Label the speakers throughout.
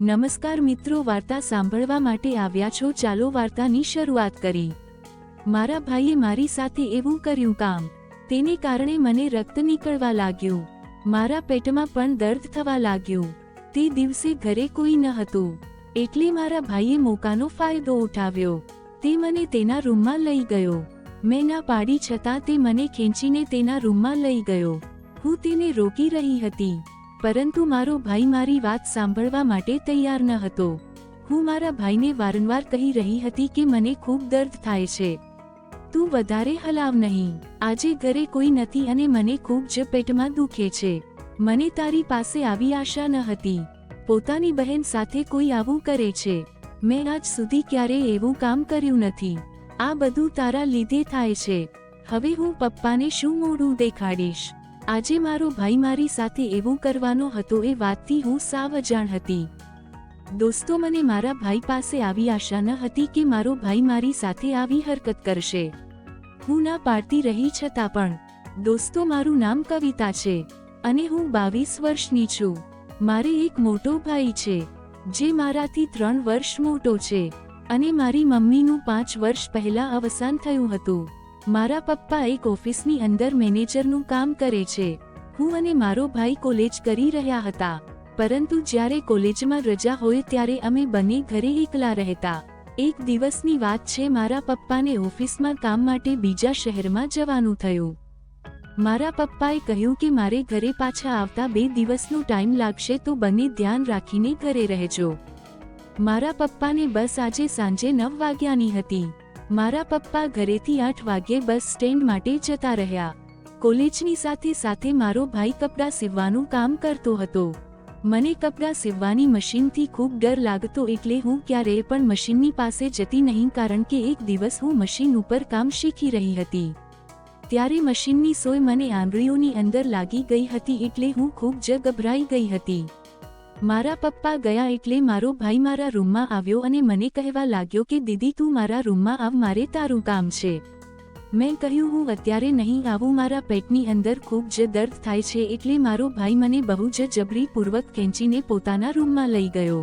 Speaker 1: નમસ્કાર મિત્રો, વાર્તા સાંભળવા માટે આવ્યા છો? ચાલો વાર્તાની શરૂઆત કરી। મારા ભાઈએ મારી સાથે એવું કર્યું કામ, તેને કારણે મને રક્ત નીકળવા લાગ્યું, મારા પેટમાં પણ દર્દ થવા લાગ્યું। તે દિવસે ઘરે કોઈ ન હતું, એટલે મારા ભાઈએ મોકાનો ફાયદો ઉઠાવ્યો। તે મને તેના રૂમમાં લઈ ગયો। મેં ના પાડી છતાં તે મને ખેંચીને તેના રૂમમાં લઈ ગયો। હું તેને રોકી રહી હતી, પરંતુ મારો ભાઈ મારી વાત સાંભળવા માટે તૈયાર ન હતો। હું મારા ભાઈને વારંવાર કહી રહી હતી કે મને ખૂબ દર્દ થાય છે, તું વધારે હલાવ નહીં, આજે ઘરે કોઈ નથી અને મને ખૂબ જ પેટમાં દુખે છે। મને તારી પાસે આવી આશા ન હતી, પોતાની બહેન સાથે કોઈ આવું કરે છે। મેં આજ સુધી ક્યારેય એવું કામ કર્યું નથી, આ બધું તારા લીધે થાય છે। હવે હું પપ્પાને શું મોઢું દેખાડીશ? આજે મારો ભાઈ મારી સાથે એવું કરવાનો હતો એ વાતથી હું સાવ અજાણ હતી। દોસ્તો, મને મારા ભાઈ પાસે આવી આશા ન હતી કે મારો ભાઈ મારી સાથે આવી હરકત કરશે। હું ના પાડતી રહી છતાં પણ, દોસ્તો, મારું નામ કવિતા છે અને હું 22 વર્ષની છું। મારે એક મોટો ભાઈ છે જે મારાથી 3 વર્ષ મોટો છે અને મારી મમ્મીનું 5 વર્ષ પહેલા અવસાન થયું હતું। મારા પપ્પા એક ઓફિસની અંદર મેનેજરનું કામ કરે છે। હું અને મારો ભાઈ કોલેજ કરી રહ્યા હતા, પરંતુ જ્યારે કોલેજમાં રજા હોય ત્યારે અમે બંને ઘરે એકલા રહેતા। એક દિવસની વાત છે, મારા પપ્પાને ઓફિસમાં કામ માટે બીજા શહેરમાં જવાનું થયું। મારા પપ્પાએ કહ્યું કે મારે ઘરે પાછા આવતા 2 દિવસનો ટાઈમ લાગશે, તો બંને ધ્યાન રાખીને ઘરે રહેજો। મારા પપ્પાને બસ આજે સાંજે 9 વાગ્યાની હતી। મારા પપ્પા ઘરેથી 8 વાગ્યે બસ સ્ટેન્ડ માટે જતા રહ્યા। કોલેજની સાથે સાથે મારો ભાઈ કપડાં સીવવાનું કામ કરતો હતો। મને કપડાં સીવવાની મશીનથી ખૂબ ડર લાગતો, એટલે હું ક્યારેય પણ મશીનની પાસે જતી નહીં, કારણ કે એક દિવસ હું મશીન ઉપર કામ શીખી રહી હતી, ત્યારે મશીનની સોય મને આંગળીઓની અંદર લાગી ગઈ હતી, એટલે હું ખૂબ જ ગભરાઈ ગઈ હતી। મારા પપ્પા ગયા એટલે મારો ભાઈ મારા રૂમમાં આવ્યો અને મને કહેવા લાગ્યો કે દીદી, તું મારા રૂમમાં આવ, મારે તારું કામ છે। મેં કહ્યું હું અત્યારે નહીં આવું, મારા પેટની અંદર ખૂબ જ દર્દ થાય છે। એટલે મારો ભાઈ મને બહુ જ જબરીપૂર્વક ખેંચીને પોતાના રૂમમાં લઈ ગયો।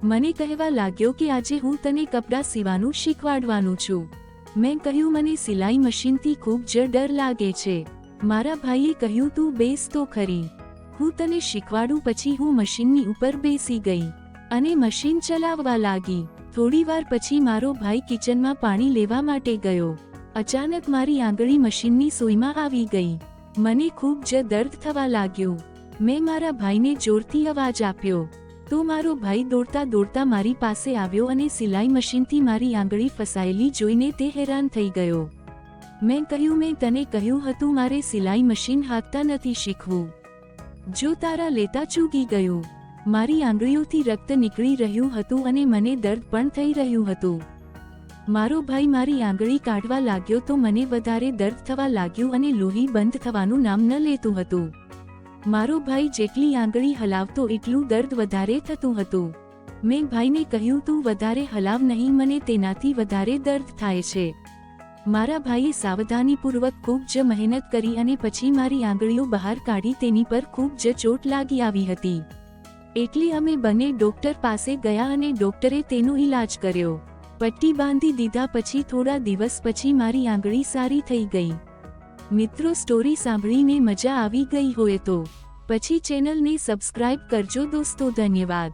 Speaker 1: મને કહેવા લાગ્યો કે આજે હું તને કપડાં સીવાનું શીખવાડવાનું છું। મેં કહ્યું મને સિલાઈ મશીનથી ખૂબ જ ડર લાગે છે। મારા ભાઈએ કહ્યું તું બેસ તો ખરી, હું તને શીખવાડું। પછી હું મશીનની ઉપર બેસી ગઈ અને મશીન ચલાવવા લાગી। થોડી વાર પછી મારો ભાઈ કિચનમાં પાણી લેવા માટે ગયો। અચાનક મારી આંગળી મશીનની સોયમાં આવી ગઈ। મને ખૂબ જ દર્દ થવા લાગ્યું। મેં મારા ભાઈને જોરથી અવાજ આપ્યો, તો મારો ભાઈ દોડતા દોડતા મારી પાસે આવ્યો અને સિલાઈ મશીનથી મારી આંગળી ફસાયેલી જોઈને તે હેરાન થઈ ગયો। મેં કહ્યું, મેં તને કહ્યું હતું મારે સિલાઈ મશીન હાંકતા નથી શીખવું, જો તારા લેતા ચૂકી ગયું। મારી આંગળીઓથી રક્ત નીકળી રહ્યું હતું અને મને દર્દ પણ થઈ રહ્યું હતું। મારો ભાઈ મારી આંગળી કાઢવા લાગ્યો તો મને વધારે દર્દ થવા લાગ્યું અને લોહી બંધ થવાનું નામ ન લેતું હતું। મારો ભાઈ જેટલી આંગળી હલાવતો એટલું દર્દ વધારે થતું હતું। મેં ભાઈને કહ્યું, તું વધારે હલાવ નહીં, મને તેનાથી વધારે દર્દ થાય છે। મારા ભાઈએ સાવધાનીપૂર્વક ખૂબ જ મહેનત કરી અને પછી મારી આંગળીઓ બહાર કાઢી। તેની પર ખૂબ જ ચોટ લાગી આવી હતી, એટલે અમે બંને ડોક્ટર પાસે ગયા અને ડોક્ટરે તેનો ઈલાજ કર્યો, પટ્ટી બાંધી દીધા। પછી થોડા દિવસ પછી મારી આંગળી સારી થઈ ગઈ। મિત્રો, સ્ટોરી સાંભળીને મજા આવી ગઈ હોય તો પછી ચેનલને સબસ્ક્રાઇબ કરજો દોસ્તો। ધન્યવાદ।